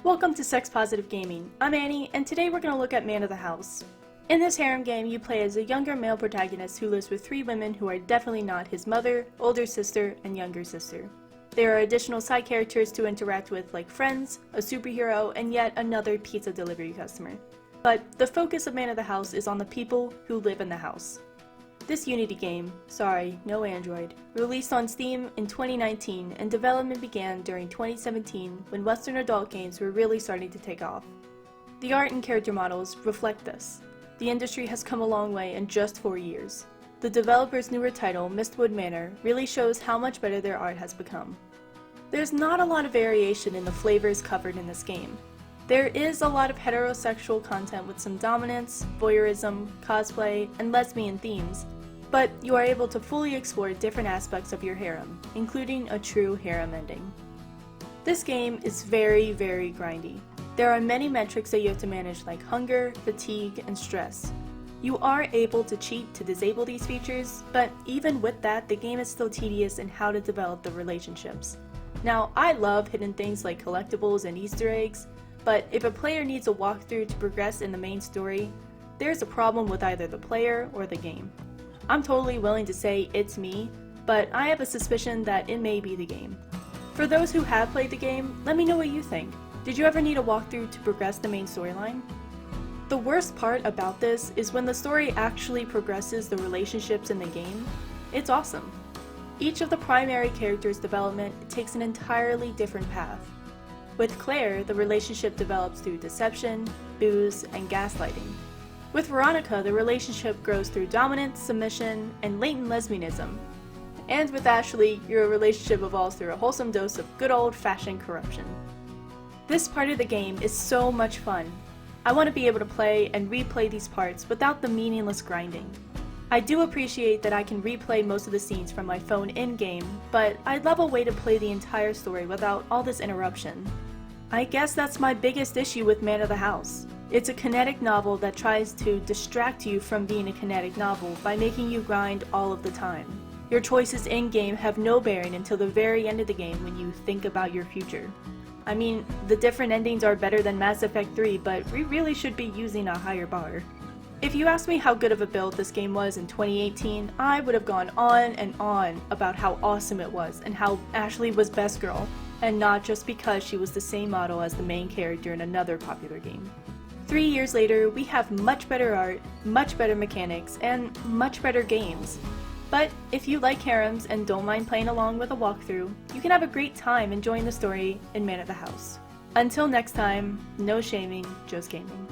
Welcome to Sex Positive Gaming. I'm Annie, and today we're going to look at Man of the House. In this harem game, you play as a younger male protagonist who lives with three women who are definitely not his mother, older sister, and younger sister. There are additional side characters to interact with like friends, a superhero, and yet another pizza delivery customer. But the focus of Man of the House is on the people who live in the house. This Unity game, sorry, no Android, released on Steam in 2019 and development began during 2017 when Western adult games were really starting to take off. The art and character models reflect this. The industry has come a long way in just 4 years. The developer's newer title, Mistwood Manor, really shows how much better their art has become. There's not a lot of variation in the flavors covered in this game. There is a lot of heterosexual content with some dominance, voyeurism, cosplay, and lesbian themes, but you are able to fully explore different aspects of your harem, including a true harem ending. This game is very grindy. There are many metrics that you have to manage like hunger, fatigue, and stress. You are able to cheat to disable these features, but even with that, the game is still tedious in how to develop the relationships. Now, I love hidden things like collectibles and Easter eggs, but if a player needs a walkthrough to progress in the main story, there's a problem with either the player or the game. I'm totally willing to say it's me, but I have a suspicion that it may be the game. For those who have played the game, let me know what you think. Did you ever need a walkthrough to progress the main storyline? The worst part about this is when the story actually progresses the relationships in the game, it's awesome. Each of the primary characters' development takes an entirely different path. With Claire, the relationship develops through deception, booze, and gaslighting. With Veronica, the relationship grows through dominance, submission, and latent lesbianism. And with Ashley, your relationship evolves through a wholesome dose of good old-fashioned corruption. This part of the game is so much fun. I want to be able to play and replay these parts without the meaningless grinding. I do appreciate that I can replay most of the scenes from my phone in-game, but I'd love a way to play the entire story without all this interruption. I guess that's my biggest issue with Man of the House. It's a kinetic novel that tries to distract you from being a kinetic novel by making you grind all of the time. Your choices in-game have no bearing until the very end of the game when you think about your future. I mean, the different endings are better than Mass Effect 3, but we really should be using a higher bar. If you asked me how good of a build this game was in 2018, I would have gone on and on about how awesome it was and how Ashley was best girl, and not just because she was the same model as the main character in another popular game. 3 years later, we have much better art, much better mechanics, and much better games. But if you like harems and don't mind playing along with a walkthrough, you can have a great time enjoying the story in Man of the House. Until next time, no shaming, just gaming.